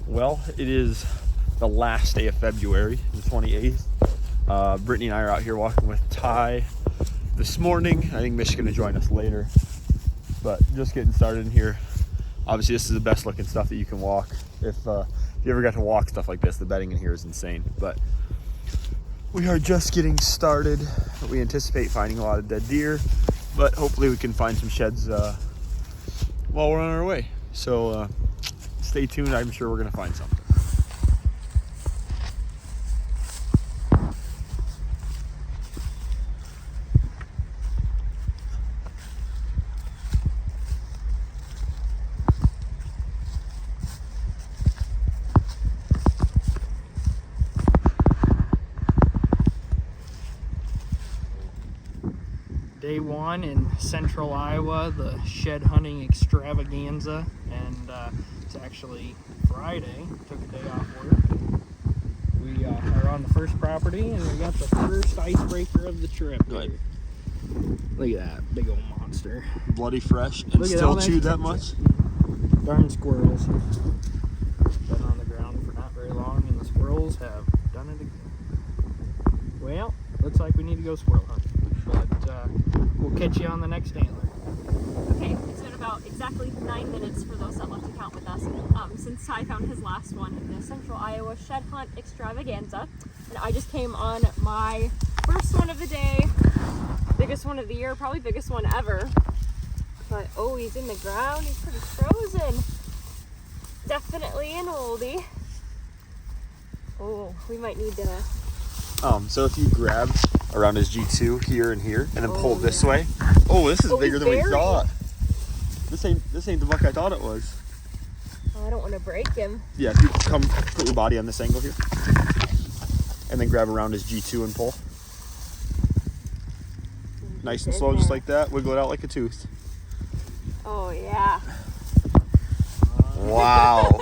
Well, it is the last day of February, the 28th. Brittany and I are out here walking with Ty this morning. I think Michigan will join us later, but just getting started in here. Obviously, this is the best looking stuff that you can walk. If you ever got to walk stuff like this, the bedding in here is insane. But we are just getting started. We anticipate finding a lot of dead deer, but hopefully we can find some sheds while we're on our way. So stay tuned. I'm sure we're going to find something. Day one in central Iowa, the shed hunting extravaganza, and it's actually Friday. Took a day off work. We are on the first property, and we got the first icebreaker of the trip. Go ahead. Look at that big old monster. Bloody fresh and Look at still all that chewed that much? Darn squirrels. Been on the ground for not very long, and the squirrels have done it again. Well, looks like we need to go squirrel hunting. But we'll catch you on the next antler. Okay, it's been about exactly 9 minutes for those that left to count with us since Ty found his last one in the Central Iowa Shed Hunt Extravaganza. And I just came on my first one of the day, biggest one of the year, probably biggest one ever. But oh, he's in the ground, he's pretty frozen. Definitely an oldie. Oh, we might need to... So if you grab around his G2 here and here, and then pull this way. Oh, this is bigger than we thought. This ain't the buck I thought it was. Oh, I don't want to break him. Yeah, if you come put your body on this angle here, and then grab around his G2 and pull. Nice and slow, just like that. Wiggle it out like a tooth. Oh yeah. Wow.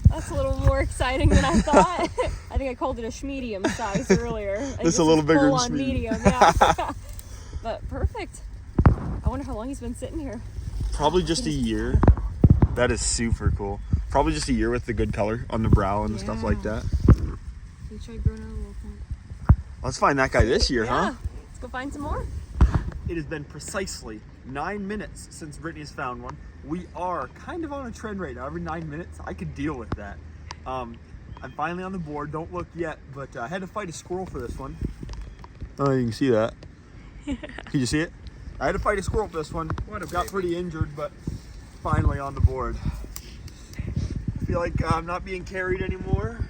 That's a little more exciting than I thought. I think I called it a medium size earlier. This is a little bigger than medium, yeah. But perfect. I wonder how long he's been sitting here. Probably just a year. That is super cool. Probably just a year with the good color on the brow and stuff like that. You tried growing out a little point. Let's find that guy this year, huh? Let's go find some more. It has been precisely 9 minutes since Brittany has found one. We are kind of on a trend right now. Every 9 minutes, I could deal with that. I'm finally on the board. Don't look yet, but I had to fight a squirrel for this one. Oh, you can see that. Can you see it? I had to fight a squirrel for this one. Got pretty injured, but finally on the board. I feel like I'm not being carried anymore.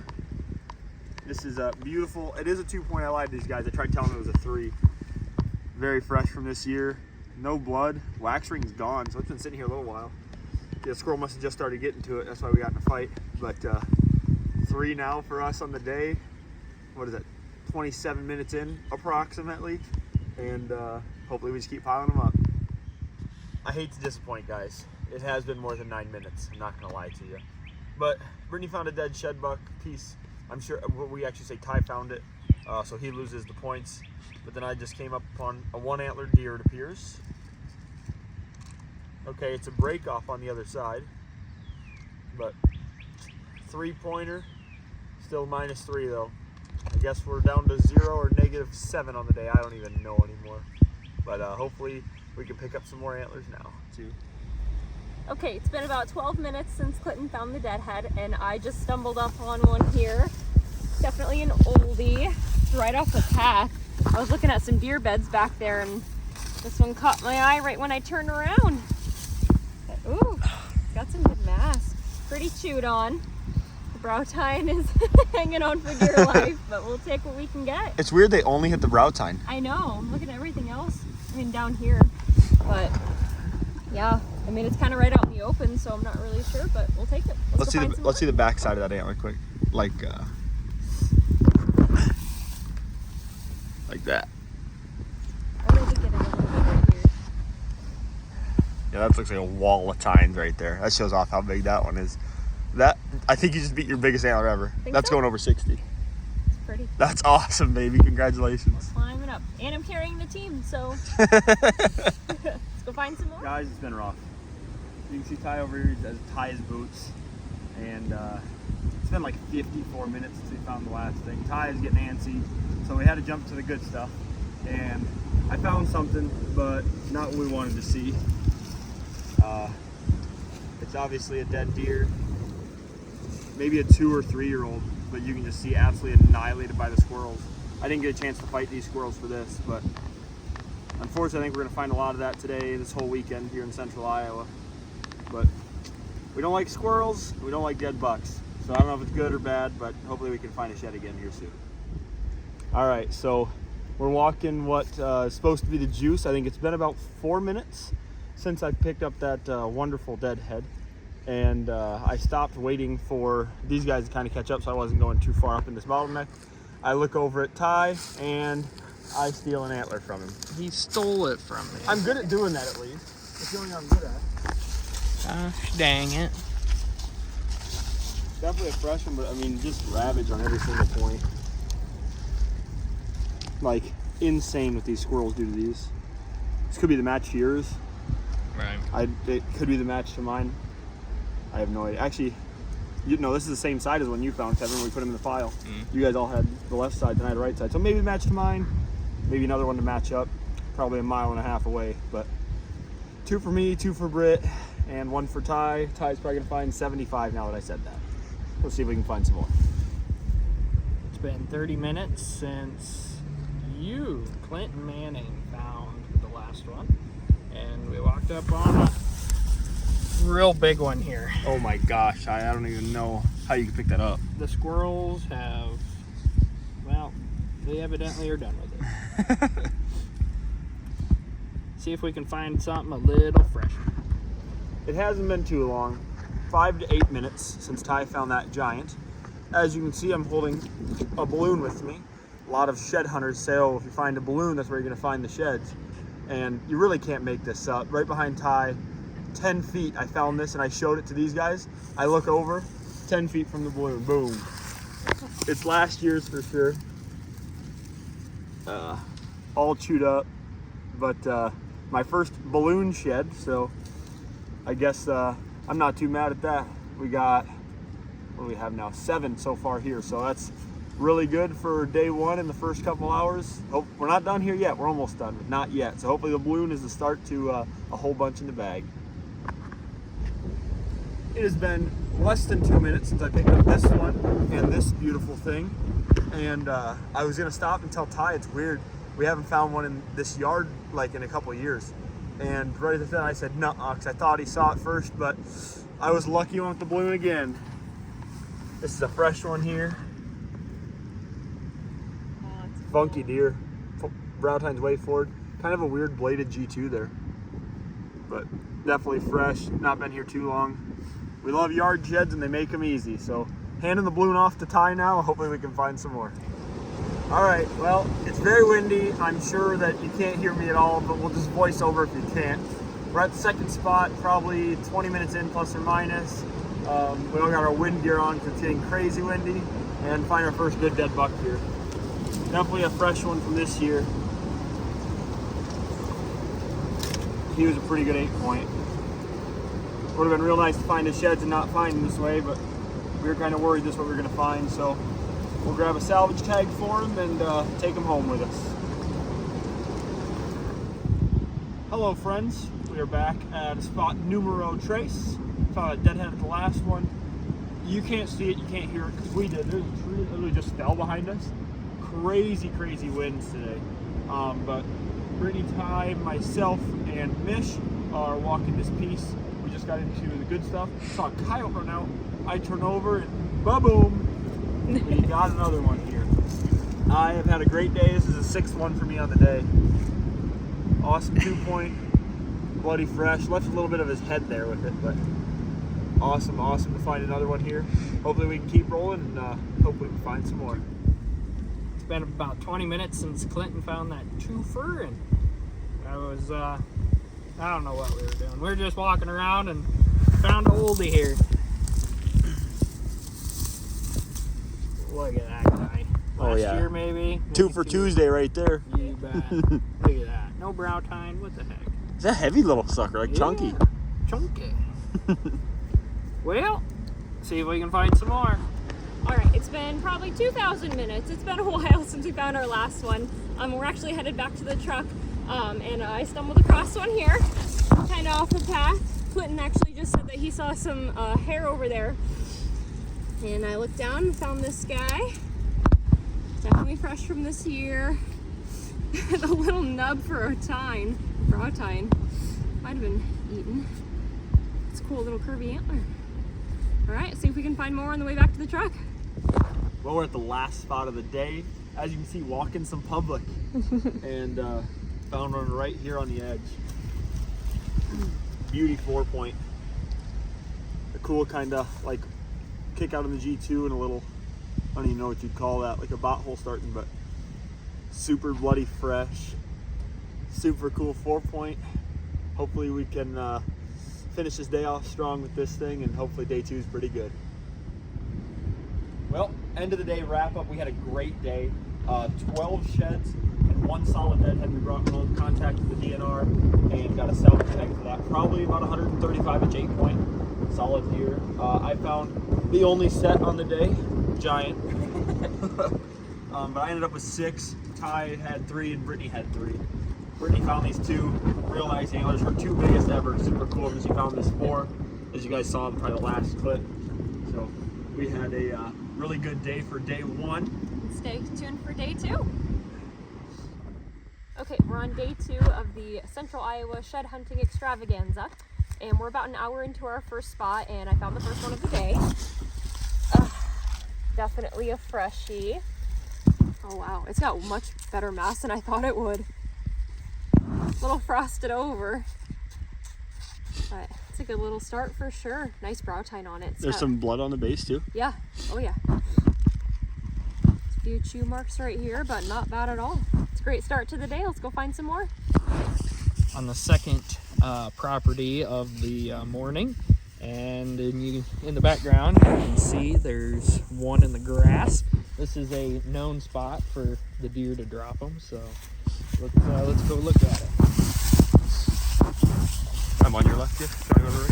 This is beautiful. It is a 2-point. I lied to these guys. I tried telling them it was a 3. Very fresh from this year. No blood. Wax ring's gone, so it's been sitting here a little while. The squirrel must have just started getting to it. That's why we got in a fight. But 3 now for us on the day. What is it? 27 minutes in, approximately. And hopefully we just keep piling them up. I hate to disappoint, guys. It has been more than 9 minutes. I'm not going to lie to you. But Brittany found a dead shed buck piece. I'm sure we actually say Ty found it, so he loses the points. But then I just came up upon a 1-antlered deer, it appears. Okay, it's a break off on the other side. But 3-pointer, still -3 though. I guess we're down to 0 or -7 on the day. I don't even know anymore. But hopefully we can pick up some more antlers now too. Okay, it's been about 12 minutes since Clinton found the deadhead, and I just stumbled up on one here. Definitely an oldie. It's right off the path. I was looking at some deer beds back there, and this one caught my eye right when I turned around. But, ooh, got some good mass. Pretty chewed on. The brow tine is hanging on for dear life, but we'll take what we can get. It's weird they only hit the brow tine. I know. I'm looking at everything else. I mean, down here. But, yeah. I mean, it's kind of right out in the open, so I'm not really sure, but we'll take it. Let's see the back side of that antler quick. Like that. I need to get it a little bit right here. Yeah, that looks like a wall of tines right there. That shows off how big that one is. That, I think you just beat your biggest antler ever. That's so? Going over 60. It's pretty. That's awesome, baby. Congratulations. Climbing up. And I'm carrying the team, so let's go find some more. Guys, it's been rough. You can see Ty over here. He does tie his boots. and it's been like 54 minutes since we found the last thing. Ty is getting antsy, so we had to jump to the good stuff. And I found something, but not what we wanted to see. It's obviously a dead deer, maybe a 2 or 3 year old, but you can just see absolutely annihilated by the squirrels. I didn't get a chance to fight these squirrels for this, but unfortunately I think we're gonna find a lot of that today, this whole weekend here in central Iowa. But we don't like squirrels, we don't like dead bucks. So I don't know if it's good or bad, but hopefully we can find a shed again here soon. All right, so we're walking what is supposed to be the juice. I think it's been about 4 minutes since I picked up that wonderful dead head. And I stopped waiting for these guys to kind of catch up so I wasn't going too far up in this bottleneck. I look over at Ty and I steal an antler from him. He stole it from me. I'm good at doing that, at least. That's the only thing I'm good at. Gosh dang it. Definitely a fresh one, but I mean, just ravage on every single point. Like, insane what these squirrels do to these. This could be the match to yours. Right. It could be the match to mine. I have no idea. Actually, you know, this is the same side as when you found Kevin when we put him in the file. You guys all had the left side and I had the right side. So maybe the match to mine, maybe another one to match up. Probably a mile and a half away, but 2 for me, 2 for Britt, and 1 for Ty. Ty's probably gonna find 75 now that I said that. Let's see if we can find some more. It's been 30 minutes since you, Clinton Manning, found the last one. And we walked up on a real big one here. Oh my gosh, I don't even know how you can pick that up. The squirrels have, well, they evidently are done with it. See if we can find something a little fresher. It hasn't been too long, 5 to 8 minutes since Ty found that giant. As you can see, I'm holding a balloon with me. A lot of shed hunters say, oh, if you find a balloon, that's where you're gonna find the sheds. And you really can't make this up. Right behind Ty, 10 feet, I found this and I showed it to these guys. I look over, 10 feet from the balloon, boom. It's last year's for sure. All chewed up, but my first balloon shed, so I guess I'm not too mad at that. We got, what do we have now? 7 so far here, so that's really good for day 1 in the first couple hours. Hope we're not done here yet. We're almost done, but not yet. So hopefully the balloon is the start to a whole bunch in the bag. It has been less than 2 minutes since I picked up this one and this beautiful thing. And I was gonna stop and tell Ty, it's weird. We haven't found one in this yard like in a couple of years. And right at the end I said, nuh-uh, because I thought he saw it first, but I was lucky one with the balloon again. This is a fresh one here. Funky deer. Brow tines way forward. Kind of a weird bladed G2 there. But definitely fresh, not been here too long. We love yard sheds and they make them easy. So handing the balloon off to Ty now, hopefully we can find some more. All right, well, it's very windy. I'm sure that you can't hear me at all, but we'll just voice over if you can't. We're at the second spot, probably 20 minutes in, plus or minus. We all got our wind gear on because it's getting crazy windy, and find our first good dead buck here. Definitely a fresh one from this year. He was a pretty good 8-point. Would have been real nice to find his sheds and not find him this way, but we were kind of worried this is what we were going to find, so we'll grab a salvage tag for him and take him home with us. Hello friends, we are back at a spot numero tres. Found a deadhead at the last one. You can't see it, you can't hear it because we did. There's a tree that literally just fell behind us. Crazy winds today. But Brittany, Ty, myself, and Mish are walking this piece. We just got into the good stuff. Saw a coyote run out. I turn over and ba-boom! We got another one here. I have had a great day. This is the 6th one for me on the day. Awesome 2-point, bloody fresh. Left a little bit of his head there with it, but awesome to find another one here. Hopefully we can keep rolling and hopefully we can find some more. It's been about 20 minutes since Clinton found that twofer, and I was, I don't know what we were doing. We were just walking around and found an oldie here. Look at that guy. Last year maybe. 2 for Tuesday right there. You bet. Look at that. No brow tine. What the heck? It's a heavy little sucker, like chunky. Chunky. Well, see if we can find some more. All right, it's been probably 2,000 minutes. It's been a while since we found our last one. We're actually headed back to the truck, and I stumbled across one here, kind of off the path. Clinton actually just said that he saw some hair over there, and I looked down and found this guy. Definitely fresh from this year. The little nub for a brow tine. Might have been eaten. It's a cool little curvy antler. All right, see if we can find more on the way back to the truck. Well, we're at the last spot of the day. As you can see, walking some public, and found one right here on the edge. Beauty 4-point. A cool kind of like kick out on the G2 and a little, I don't even know what you'd call that, like a bot hole starting, but super bloody fresh. Super cool 4-point. Hopefully we can finish this day off strong with this thing, and hopefully day 2 is pretty good. Well, end of the day wrap up. We had a great day. 12 sheds and 1 solid deadhead. We brought home, contacted the DNR, and got a salvage tag for that. Probably about 135 inch 8-point. Solid here. I found the only set on the day, giant. But I ended up with 6. Ty had 3 and Brittany had 3. Brittany found these 2 real nice anglers, her 2 biggest ever, super cool, and she found this 4, as you guys saw in probably the last clip. So we had a really good day for day 1. Stay tuned for day 2. Okay, we're on day 2 of the Central Iowa Shed Hunting Extravaganza, and we're about an hour into our first spot, and I found the first one of the day. Definitely a freshie. Oh wow, it's got much better mass than I thought it would. A little frosted over, but it's a good little start for sure. Nice brow tine on it. There's some blood on the base too. Yeah, oh yeah. A few chew marks right here, but not bad at all. It's a great start to the day. Let's go find some more. On the second property of the morning, and in the background you can see there's one in the grass. This is a known spot for the deer to drop them, so let's go look at it. I'm on your left here. Can I go to the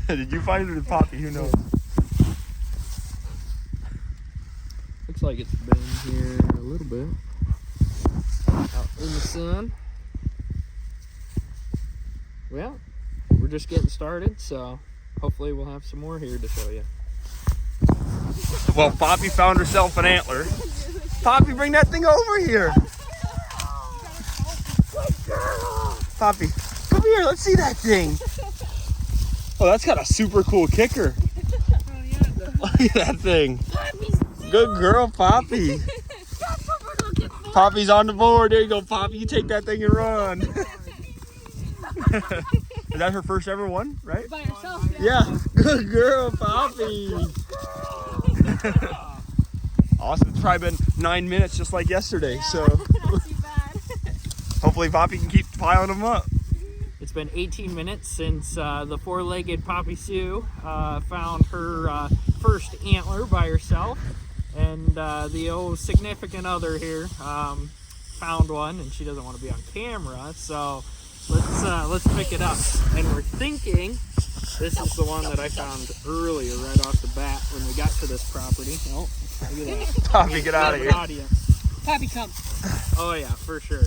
right? Did you find it or Poppy? Who knows? Looks like it's been here a little bit. Out in the sun. Well, we're just getting started, so hopefully we'll have some more here to show you. Well, Poppy found herself an antler. Poppy, bring that thing over here. Poppy, come here. Let's see that thing. Oh, that's got a super cool kicker. Look at that thing. Good girl, Poppy. Poppy's on the board. There you go, Poppy. You take that thing and run. Is that her first ever one, right? By herself, yeah. Good girl, Poppy. Awesome. It's probably been 9 minutes just like yesterday. Yeah, so not too bad. Hopefully Poppy can keep piling them up. It's been 18 minutes since the 4-legged Poppy Sue found her first antler by herself, and the old significant other here found one, and she doesn't want to be on camera, so let's pick it up. And we're thinking this is the one that I found earlier, right off the bat when we got to this property. Oh, look at that. Poppy, get out of here. Audience. Poppy, come. Oh yeah, for sure.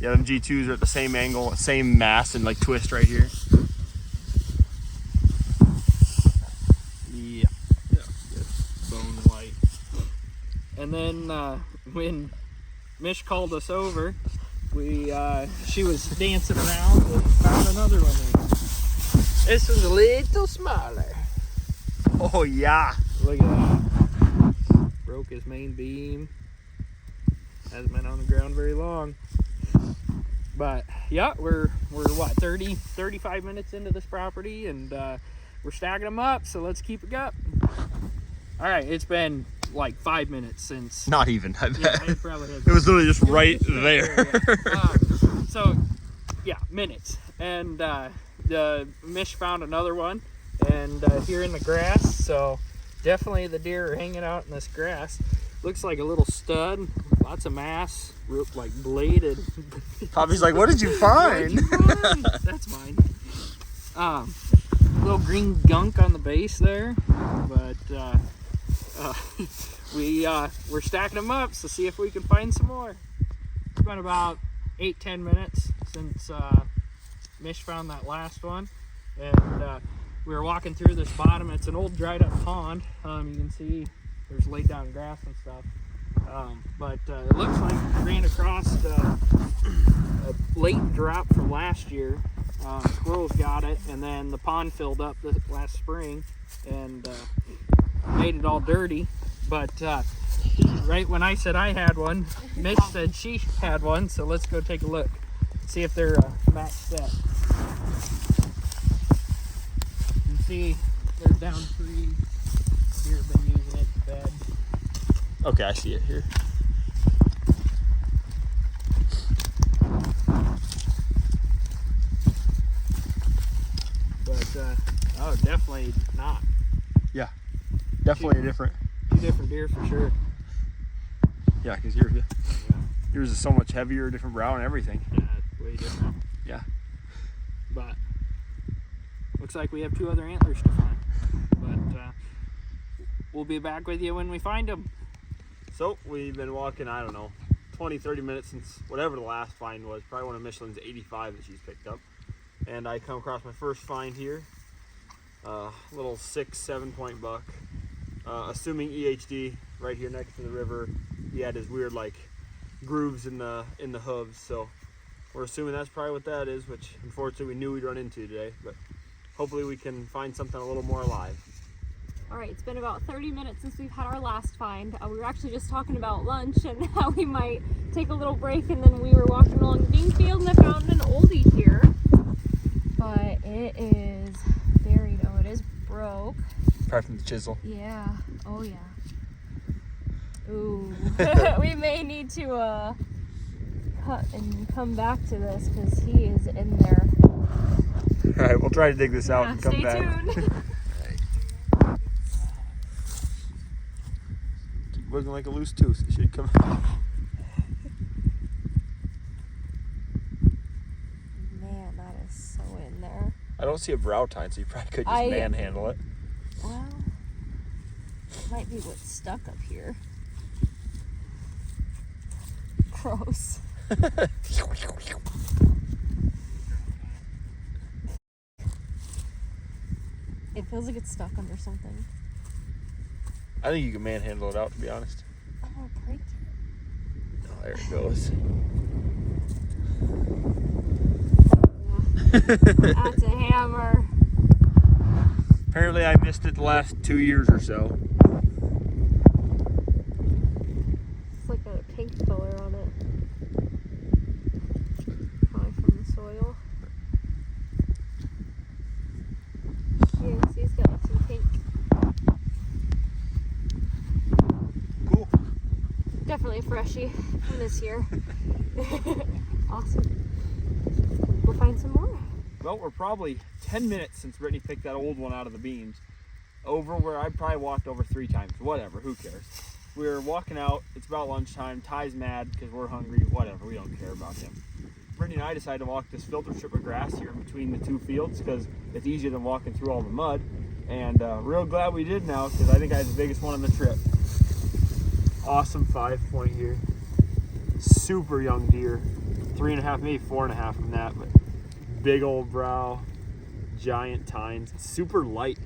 Yeah, them G2s are at the same angle, same mass and like twist right here. Yeah. Bone white. And then when Mish called us over, she was dancing around and found another one there. This was a little smaller. Oh yeah. Look at that. Broke his main beam. Hasn't been on the ground very long. But yeah, we're what, 35 minutes into this property, and we're stacking them up, so let's keep it up. All right, it's been like 5 minutes since. Not even. I bet. Yeah, it probably has. It was literally just right there. Yeah. So yeah, minutes. And the Mish found another one, and here in the grass, so definitely the deer are hanging out in this grass. Looks like a little stud. Lots of mass, like bladed. Poppy's like, what did you find? That's mine. Little green gunk on the base there, but we're stacking them up to see if we can find some more. It's been about 8-10 minutes since Mish found that last one, and we were walking through this bottom. It's an old dried up pond. You can see there's laid down grass and stuff, but it looks like we ran across a late drop from last year. Squirrels got it, and then the pond filled up this last spring and made it all dirty. But right when I said I had one, Mish said she had one, so let's go take a look, see if they're maxed set. You can see they're down tree. Deer have been using it to bed. Okay, I see it here. But oh, definitely not. Yeah, definitely different. Two different deer for sure. Yeah, because yours is so much heavier, different brow and everything. Yeah, it's way different. Yeah. But looks like we have 2 other antlers to find. But we'll be back with you when we find them. So we've been walking, I don't know, 20-30 minutes since whatever the last find was, probably one of Michelin's 85 that she's picked up. And I come across my first find here, little 6-7 point buck, assuming EHD, right here next to the river. He had his weird like grooves in the hooves, so we're assuming that's probably what that is, which unfortunately we knew we'd run into today, but hopefully we can find something a little more alive. All right, it's been about 30 minutes since we've had our last find. We were actually just talking about lunch and how we might take a little break, and then we were walking along the bean field and I found an oldie here. But it is buried. Oh, it is broke. Probably from the chisel. Yeah. Oh, yeah. Ooh. We may need to cut and come back to this because he is in there. All right, we'll try to dig this out and come stay back. tuned. Keep wiggling like a loose tooth. It should come out. Man, that is so in there. I don't see a brow tine, so you probably could just manhandle it. Well, it might be what's stuck up here. Gross. It feels like it's stuck under something. I think you can manhandle it out, to be honest. I'm gonna break it. Oh, there it goes. That's a hammer. Apparently I missed it the last 2 years or so. It's like a pink color on it. Probably from the soil. Yeah, see, it's got like some pink. Cool. Definitely a freshie from this year. Awesome. We'll find some more. Well, we're probably 10 minutes since Brittany picked that old one out of the beans. Over where I probably walked over 3 times. Whatever, who cares? We're walking out. It's about lunchtime. Ty's mad because we're hungry. Whatever, we don't care about him. Brittany and I decided to walk this filter strip of grass here in between the 2 fields because it's easier than walking through all the mud. And real glad we did now because I think I had the biggest one on the trip. Awesome 5 point here. Super young deer. 3.5, maybe 4.5 from that, but big old brow, giant tines, super light.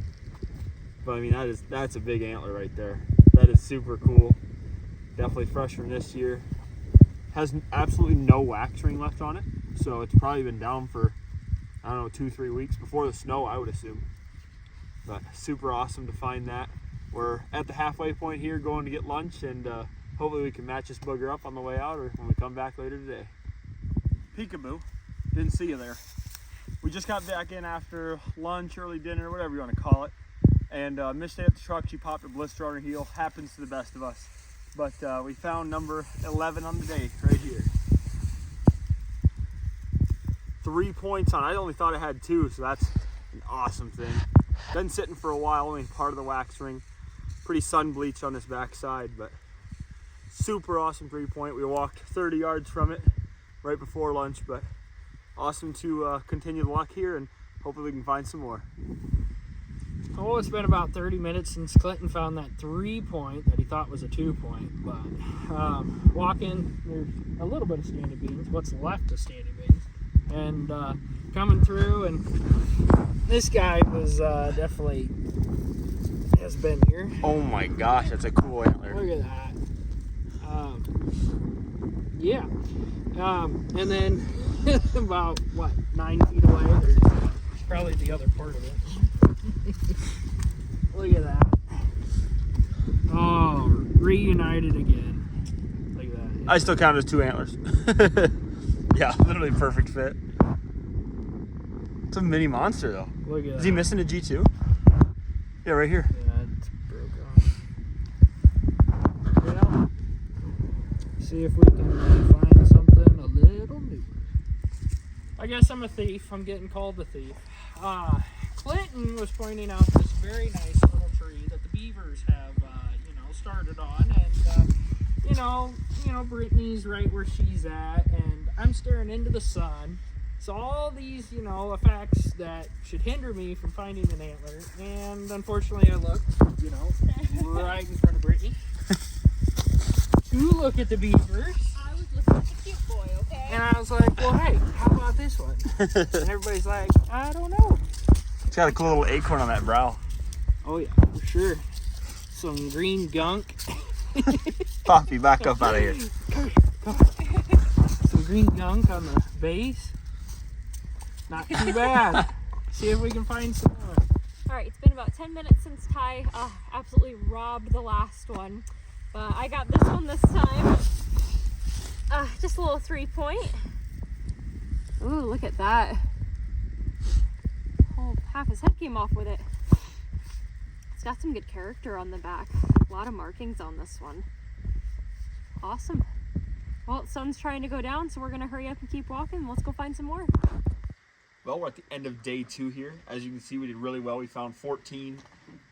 But I mean, that's a big antler right there. That is super cool. Definitely fresh from this year. Has absolutely no wax ring left on it, so it's probably been down for, I don't know, 2-3 weeks before the snow, I would assume. But super awesome to find that. We're at the halfway point here, going to get lunch, and hopefully we can match this booger up on the way out or when we come back later today. Peekaboo, didn't see you there. We just got back in after lunch, early dinner, whatever you want to call it. And Mish stayed at the truck. She popped a blister on her heel. Happens to the best of us. But we found number 11 on the day right here. 3 points on. I only thought it had 2, so that's an awesome thing. Been sitting for a while, only part of the wax ring. Pretty sun bleached on this back side, but super awesome 3-point. We walked 30 yards from it right before lunch, but awesome to continue the luck here, and hopefully we can find some more. Oh, it's been about 30 minutes since Clinton found that 3-point that he thought was a 2-point, but walking, there's a little bit of standing beans, what's left of standing beans, and coming through, and this guy was definitely has been here. Oh my gosh, that's a cool antler. Look at that. Yeah. And then about, 9 feet away, there's probably the other part of it. Look at that. Oh, reunited again. Look at that. I still count it as 2 antlers. Yeah, literally perfect fit. It's a mini monster though. Look at that. Is he missing a G2? Yeah, right here. Yeah, it's broke off. Well, see if we can find something a little new. I guess I'm a thief. I'm getting called a thief. Clinton was pointing out this very nice little tree that the beavers have, started on, and Brittany's right where she's at, and I'm staring into the sun. So all these, effects that should hinder me from finding an antler, and unfortunately I looked, right in front of Brittany. To look at the beavers. I was looking at the cute boy, okay? And I was like, well, hey, how about this one? And everybody's like, I don't know. It's got a cool little acorn on that brow. Oh, yeah, for sure. Some green gunk. Poppy, back up out of here. Some green gunk on the base. Not too bad. See if we can find some more. All right, it's been about 10 minutes since Ty absolutely robbed the last one. But I got this one this time. Just a little 3-point. Ooh, look at that. Oh, half his head came off with it. It's got some good character on the back. A lot of markings on this one. Awesome. Well, the sun's trying to go down, so we're going to hurry up and keep walking. Let's go find some more. Well, we're at the end of day 2 here. As you can see, we did really well. We found 14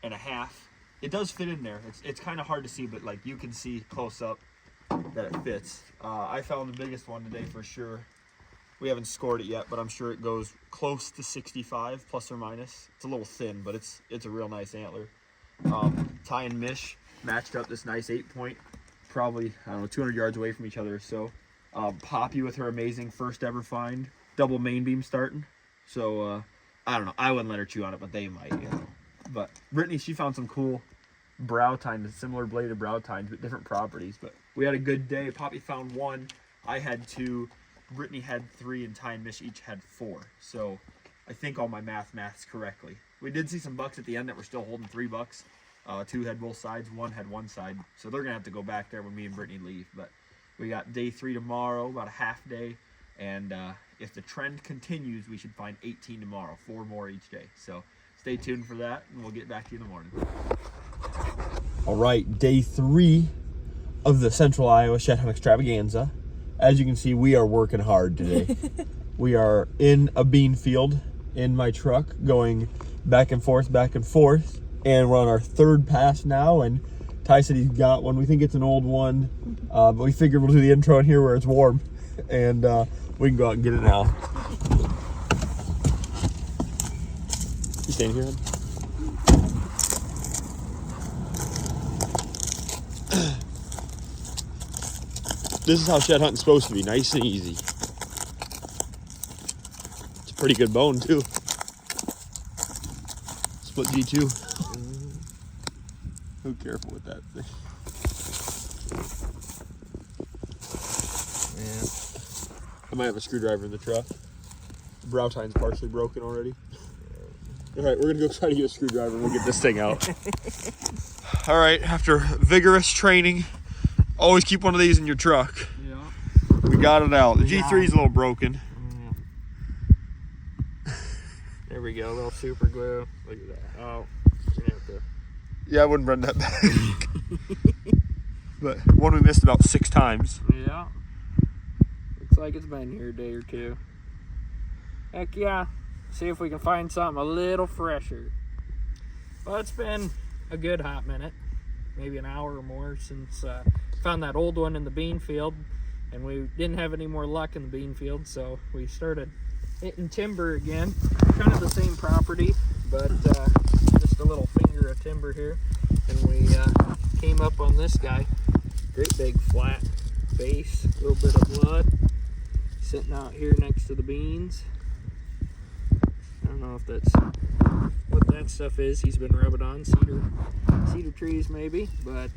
and a half. It does fit in there. It's kind of hard to see, but you can see close up that it fits. I found the biggest one today for sure. We haven't scored it yet, but I'm sure it goes close to 65 plus or minus. It's a little thin, but it's a real nice antler. Ty and Mish matched up this nice 8-point, probably 200 yards away from each other or so. Poppy with her amazing first ever find, double main beam starting. So I don't know. I wouldn't let her chew on it, but they might. But Brittany, she found some cool brow tines, similar bladed brow tines, but different properties. But we had a good day. Poppy found 1. I had 2. Brittany had 3, and Ty and Mish each had 4. So I think all my maths correctly. We did see some bucks at the end that were still holding 3 bucks. 2 had both sides. 1 had one side. So they're gonna have to go back there when me and Brittany leave. But we got day 3 tomorrow, about a half day. And if the trend continues, we should find 18 tomorrow, 4 more each day. So stay tuned for that, and we'll get back to you in the morning. All right, day 3 of the Central Iowa Shed Hunt Extravaganza. As you can see, we are working hard today. We are in a bean field in my truck, going back and forth, and we're on our 3rd pass now. And Ty said he's got one. We think it's an old one, but we figured we'll do the intro in here where it's warm, and we can go out and get it now. You staying here? This is how shed hunting's supposed to be, nice and easy. It's a pretty good bone too. Split G2. Be careful with that thing. Yeah. I might have a screwdriver in the truck. The brow tine's partially broken already. All right, we're gonna go try to get a screwdriver and we'll get this thing out. All right, after vigorous training, always keep one of these in your truck. Yeah. We got it out. The G3 is a little broken. Yeah. There we go, a little super glue. Look at that. Oh, you have to. Yeah, I wouldn't run that back. But one we missed about 6 times. Yeah. Looks like it's been here a day or 2. Heck yeah. See if we can find something a little fresher. Well, it's been a good hot minute. Maybe an hour or more since found that old one in the bean field, and we didn't have any more luck in the bean field, so we started hitting timber again. Kind of the same property, but just a little finger of timber here, and we came up on this guy. Great big flat base, a little bit of blood sitting out here next to the beans. I don't know if that's what that stuff is he's been rubbing on, cedar trees maybe, but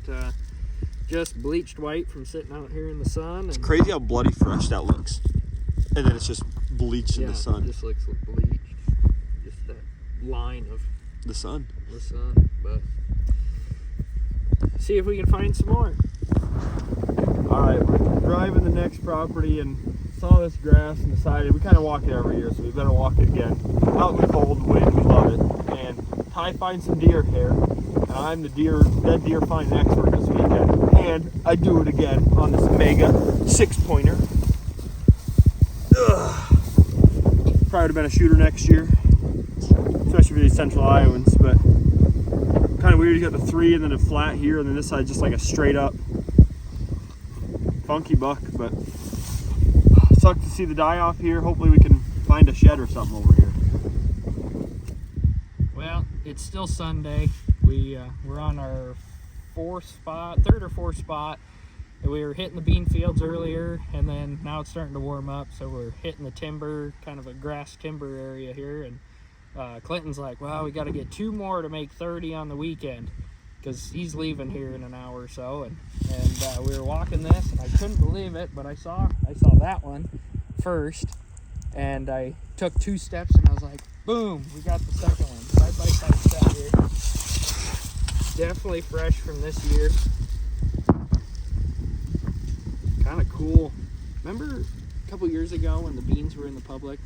just bleached white from sitting out here in the sun. It's crazy how bloody fresh that looks, and then it's just bleached in the sun. It just looks bleached, just that line of the sun. But see if we can find some more. All right, we're driving the next property and saw this grass and decided we kind of walk it every year, so we better walk it again. Out in the cold wind, we love it. And Ty finds some deer hair, and I'm the dead deer finding expert this weekend. And I do it again on this mega 6-pointer. Probably would have been a shooter next year, especially for these Central Iowans, but kind of weird. You got the 3 and then a flat here, and then this side just like a straight up funky buck, but sucked to see the die off here. Hopefully we can find a shed or something over here. Well, it's still Sunday. We're on our third or fourth spot. We were hitting the bean fields earlier, and then now it's starting to warm up, so we're hitting the timber, kind of a grass timber area here. And Clinton's like, well, we got to get 2 more to make 30 on the weekend, because he's leaving here in an hour or so. And we were walking this, and I couldn't believe it, but I saw that one first, and I took 2 steps, and I was like, boom, we got the second one. Side by side step here. Definitely fresh from this year. Kind of cool. Remember a couple years ago when the beans were in the public?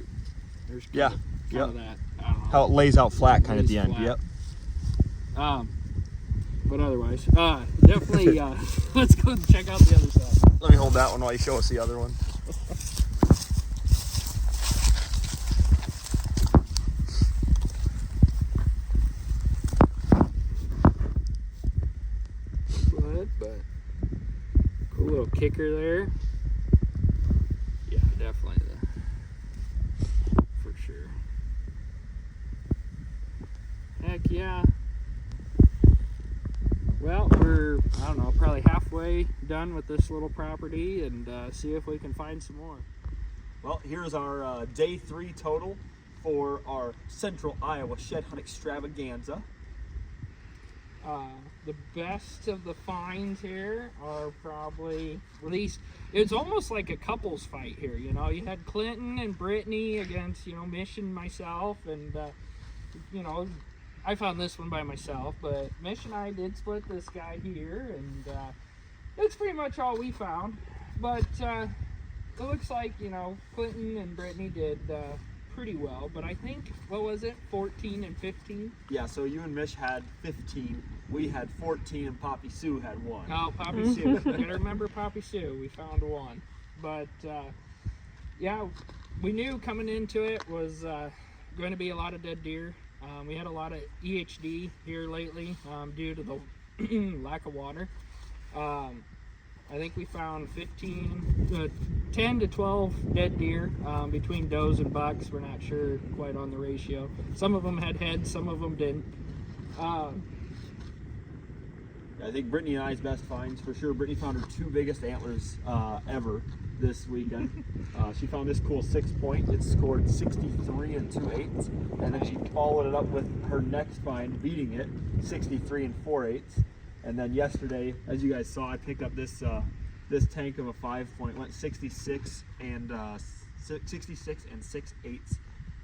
There's kind of that. I don't know. How it lays out flat kind of at the end. Flat. Yep. But otherwise, definitely, let's go check out the other side. Let me hold that one while you show us the other one. But cool little kicker there. Yeah, definitely for sure. Heck yeah. Well, we're, I don't know, probably halfway done with this little property, and see if we can find some more. Well, here's our day 3 total for our Central Iowa Shed Hunt Extravaganza. The best of the finds here are probably, at least, it's almost like a couples fight here, you know. You had Clinton and Brittany against, Mish and myself, and, I found this one by myself, but Mish and I did split this guy here, and that's pretty much all we found. But it looks like, Clinton and Brittany did pretty well, but I think, what was it, 14 and 15? Yeah, so you and Mish had 15, we had 14, and Poppy Sue had 1. Oh, Poppy Sue. I gotta remember Poppy Sue. We found 1. But, yeah, we knew coming into it was going to be a lot of dead deer. We had a lot of EHD here lately due to the lack of water. I think we found 10 to 12 dead deer between does and bucks. We're not sure quite on the ratio. Some of them had heads, some of them didn't. I think Brittany and I's best finds for sure. Brittany found her 2 biggest antlers ever this weekend. She found this cool 6-point. It scored 63 and 2/8, and then she followed it up with her next find, beating it 63 and 4/8. And then yesterday, as you guys saw, I picked up this this tank of a 5-point. Went 66 and 6/8.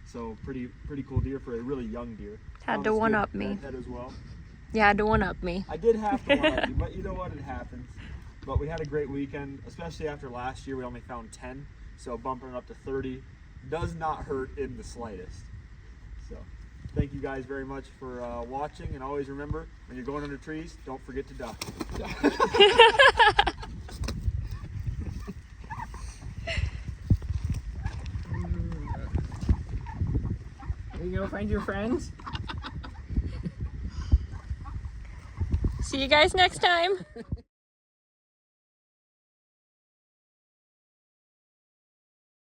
So pretty cool deer for a really young deer. Had to one up me. Head as well. Yeah, had to one up me. I did have to one up you, but you know what? It happens. But we had a great weekend, especially after last year. We only found 10, so bumping it up to 30 does not hurt in the slightest. So thank you guys very much for watching, and always remember, when you're going under trees, don't forget to duck. Are you gonna find your friends? See you guys next time.